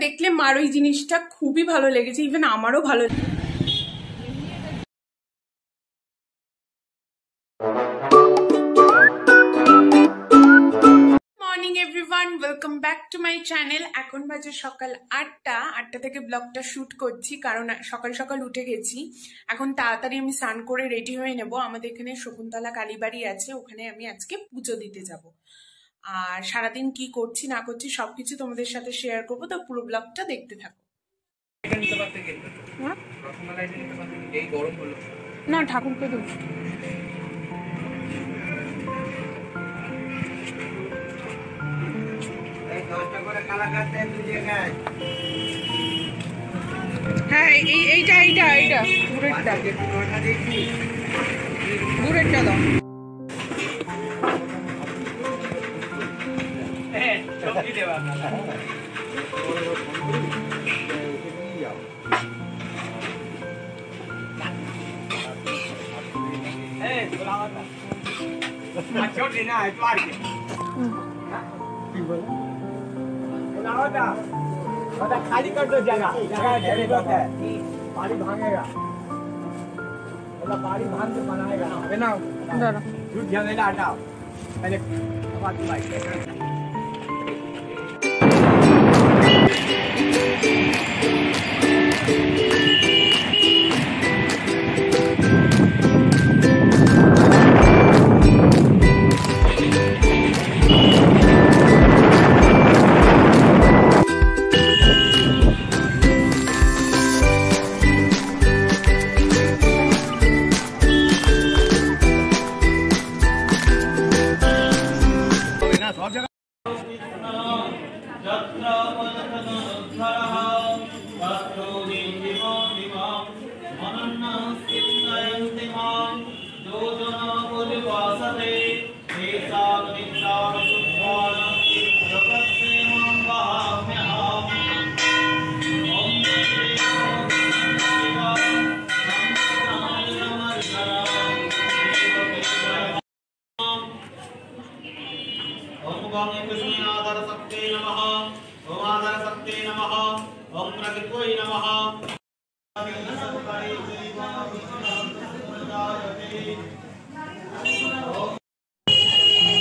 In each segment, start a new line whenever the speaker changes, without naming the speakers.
দেখলে মার ওই জিনিসটা খুবই ভালো লেগেছে, ইভেন আমারও ভালো। Morning everyone, welcome back to my channel. এখন বাজে সকাল 8টা থেকে ব্লগটা শুট করছি, কারণ সকাল সকাল উঠে গেছি। এখন তাড়াতাড়ি আমি স্নান করে রেডি হয়ে নেব। আমাদের এখানে শকুন্তলা কালীবাড়ি আছে, ওখানে আমি আজকে পুজো দিতে যাব। আর সারাদিন কি করছি না করছি সবকিছু তোমাদের সাথে শেয়ার করবো, তো পুরো ব্লগটা দেখতে থাকো। না, ঠাকুরকে দেবো। হ্যাঁ, এইটা দূরেরটা দাও।
खाली कर दो जगह जरूरत है, पानी भागेगा, पानी भाग के बनाएगा ना, झूठ झमेला हटाओ पहले।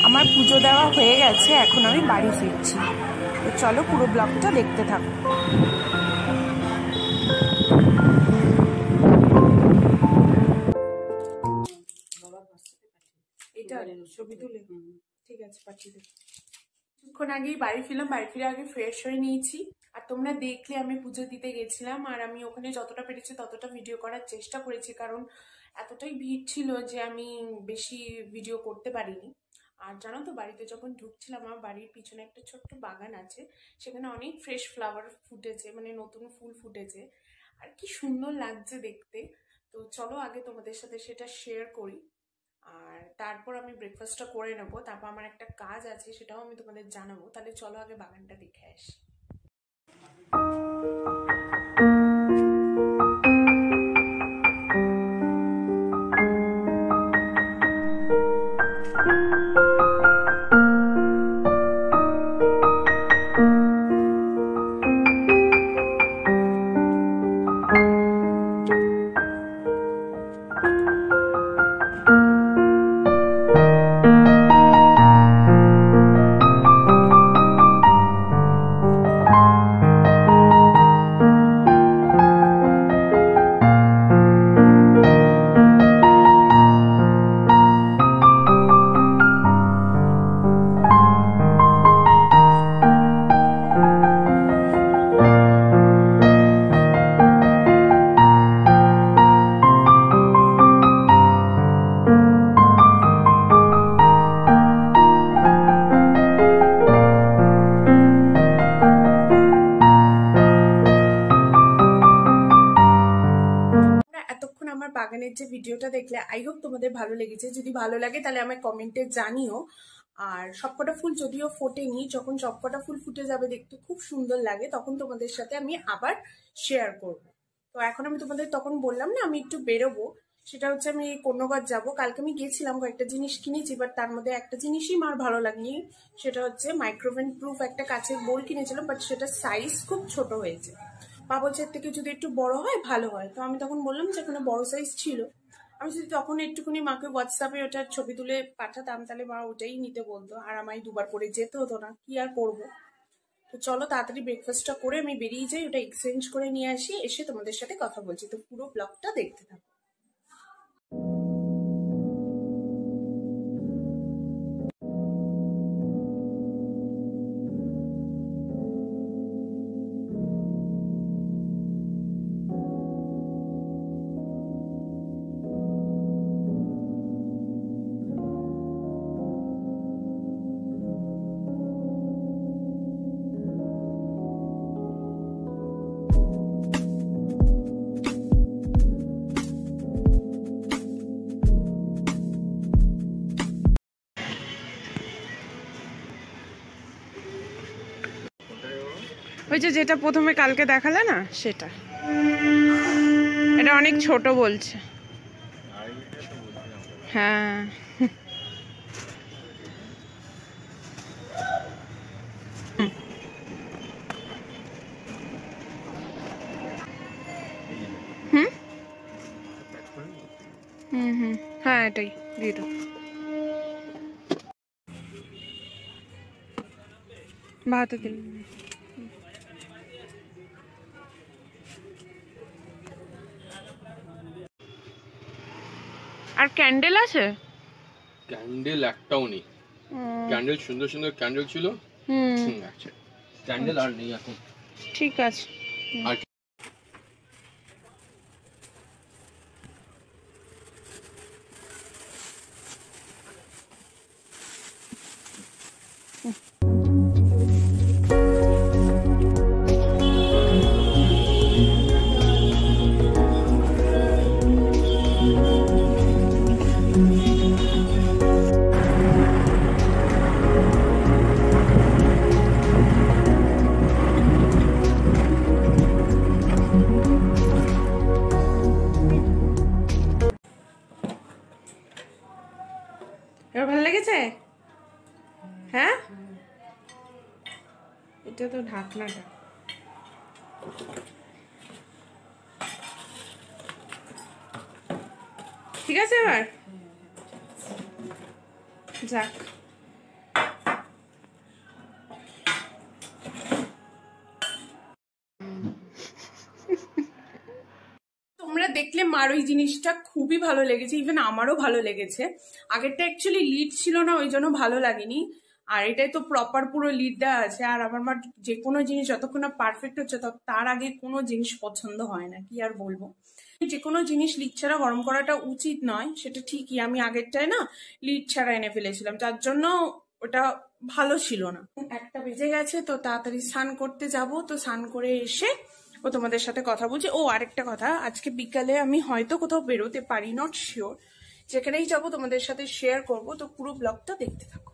আমার পুজো দেওয়া হয়ে গেছে, এখন আমি বাড়ি ফিরছি। তো চলো পুরো ব্লগটা দেখতে থাকো। এটা ছবি তুলে ঠিক আছে, পাঠিয়ে দেবো। কিছুক্ষণ আগেই বাড়ি ফিরলাম, বাড়ি ফিরে আগে ফ্রেশ হয়ে নিয়েছি। আর তোমরা দেখলে আমি পুজো দিতে গেছিলাম, আর আমি ওখানে যতটা পেরেছি ততটা ভিডিও করার চেষ্টা করেছি, কারণ এতটাই ভিড় ছিল যে আমি বেশি ভিডিও করতে পারিনি। আর জানো তো, বাড়িতে যখন ঢুকছিলাম, আমার বাড়ির পিছনে একটা ছোট্ট বাগান আছে, সেখানে অনেক ফ্রেশ ফ্লাওয়ার ফুটেছে, মানে নতুন ফুল ফুটেছে, আর কি সুন্দর লাগছে দেখতে। তো চলো আগে তোমাদের সাথে সেটা শেয়ার করি, আর তারপর আমি ব্রেকফাস্টটা করে নেবো। তারপর আমার একটা কাজ আছে, সেটাও আমি তোমাদের জানাবো। তাহলে চলো আগে বাগানটা দেখে আসি। বাগানের যে ভিডিওটা দেখলে, আই হোপ তোমাদের ভালো লেগেছে। যদি ভালো লাগে তাহলে আমায় কমেন্টে জানিও। আর সবকটা ফুল যদিও ফোটেনি, যখন সবকটা ফুল ফুটে যাবে দেখতে খুব সুন্দর লাগে, তখন তোমাদের সাথে আমি আবার শেয়ার করব। তো এখন আমি তোমাদের তখন বললাম না আমি একটু বেরোবো, সেটা হচ্ছে আমি কন্যগর যাব। কালকে আমি গেছিলাম, কয়েকটা জিনিস কিনেছি, বাট তার মধ্যে একটা জিনিসই মার ভালো লাগেনি। সেটা হচ্ছে মাইক্রোওয়েভ প্রুফ একটা কাচের বোল কিনেছিলাম, বাট সেটা সাইজ খুব ছোট হয়েছে। মা বলছে এর থেকে যদি একটু বড় হয় ভালো হয়। তো আমি তখন বললাম যে এখানে বড় সাইজ ছিল, আমি যদি তখন একটুখানি মাকে হোয়াটসঅ্যাপে ওটার ছবি তুলে পাঠাতাম তাহলে মা ওটাই নিতে বলতো, আর আমায় দুবার করে যেতে হতো না, কি আর করবো। তো চলো তাড়াতাড়ি ব্রেকফাস্টটা করে আমি বেরিয়ে যাই, ওটা এক্সচেঞ্জ করে নিয়ে আসি, এসে তোমাদের সাথে কথা বলছি। তো পুরো ব্লগটা দেখতে থাকো। ওই যে যেটা প্রথমে কালকে দেখালে না, সেটা এটা অনেক ছোট বলছে। হ্যাঁ হুম হুম হুম হ্যাঁ এটাই দিয়ে দাও। ভাতে দিন। আর ক্যান্ডেল আছে?
ক্যান্ডেল একটাও নেই। ক্যান্ডেল সুন্দর সুন্দর ক্যান্ডেল ছিল, আচ্ছা ক্যান্ডেল আর নেই এখন।
ঠিক আছে।
আর
এবার ভালো লেগেছে? হ্যাঁ এটা তো ঢাকনাটা। ঠিক আছে এবার যাক। তোমরা দেখলে মার ওই জিনিসটা খুবই ভালো লেগেছে, ইভেন আমারও ভালো লেগেছে। আগেরটা অ্যাকচুয়ালি লিড ছিল না, ওই জন্য ভালো লাগেনি। আর এটাই তো প্রপার পুরো লিড দেওয়া আছে। আর আমার মার যে কোনো জিনিস যতক্ষণ না পারফেক্ট হচ্ছে তার আগে কোনো জিনিস পছন্দ হয় না, কি আর বলবো। যে কোনো জিনিস লিড ছাড়া গরম করাটা উচিত নয়, সেটা ঠিকই। আমি আগেরটায় না লিড ছাড়া এনে ফেলেছিলাম, তার জন্য ওটা ভালো ছিল না। একটা বেজে গেছে, তো তাড়াতাড়ি স্নান করতে যাব। তো স্নান করে এসে ও তোমাদের সাথে কথা বলছি। ও আরেকটা কথা, আজকে বিকালে আমি হয়তো কোথাও বেরোতে পারি, নট শিওর। যেখানেই যাবো তোমাদের সাথে শেয়ার করব, তো পুরো ব্লগটা দেখতে থাকো।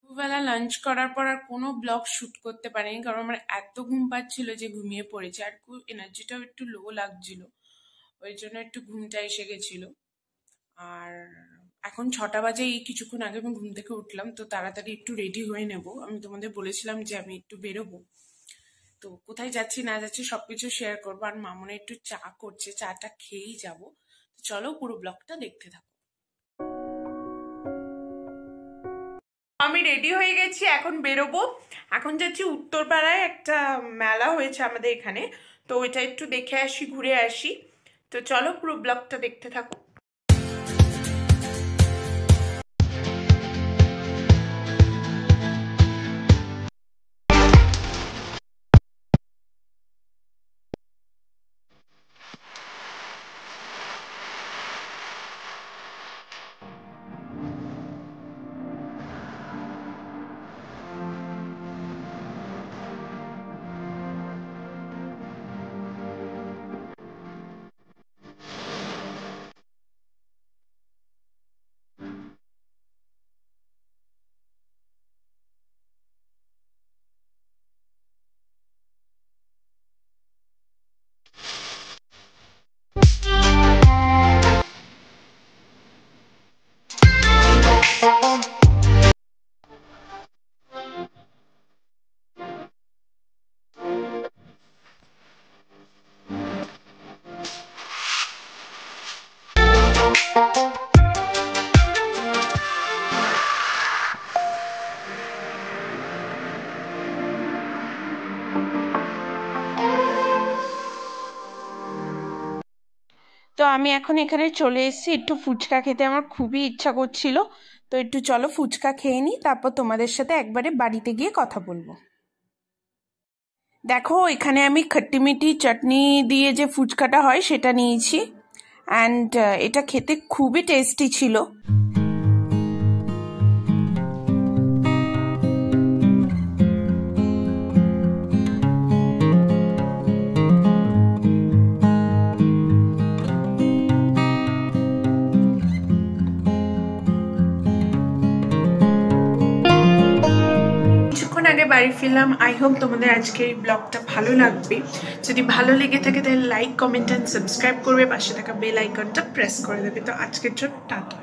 দুবেলা লাঞ্চ করার পর আর কোনো ব্লগ শুট করতে পারিনি, কারণ আমার এত ঘুম পাচ্ছিল যে ঘুমিয়ে পড়েছে। আর এনার্জিটাও একটু লো লাগছিল, ওই জন্য একটু ঘুমটা এসে গেছিল। আর এখন 6টা বাজে, এই কিছুক্ষণ আগে আমি ঘুম থেকে উঠলাম। তো তাড়াতাড়ি একটু রেডি হয়ে নেব। আমি তোমাদের বলেছিলাম যে আমি একটু বেরোবো, তো কোথায় যাচ্ছি না যাচ্ছি সবকিছু শেয়ার করবো। আর মামনে একটু চা করছে, চাটা খেয়েই যাবো। চলো পুরো ব্লগটা দেখতে থাকো। আমি রেডি হয়ে গেছি, এখন বেরোবো। এখন যাচ্ছি উত্তরপাড়ায়, একটা মেলা হয়েছে আমাদের এখানে, তো ওইটা একটু দেখে আসি, ঘুরে আসি। তো চলো পুরো ব্লগটা দেখতে থাকো। তো আমি এখন এখানে চলে এসেছি, একটু ফুচকা খেতে আমার খুবই ইচ্ছা করছিল। তো একটু চলো ফুচকা খেয়ে নিই, তারপর তোমাদের সাথে একবারে বাড়িতে গিয়ে কথা বলবো। দেখো এখানে আমি খট্টিমিটি চাটনি দিয়ে যে ফুচকাটা হয় সেটা নিয়েছি, অ্যান্ড এটা খেতে খুবই টেস্টি ছিল। আগে বাড়ি ফিরলাম। আই হোপ তোমাদের আজকের এই ব্লগটা ভালো লাগবে। যদি ভালো লেগে থাকে তাহলে লাইক, কমেন্ট অ্যান্ড সাবস্ক্রাইব করবে, পাশে থাকা বেল আইকনটা প্রেস করে দেবে। তো আজকের জন্য টাটা।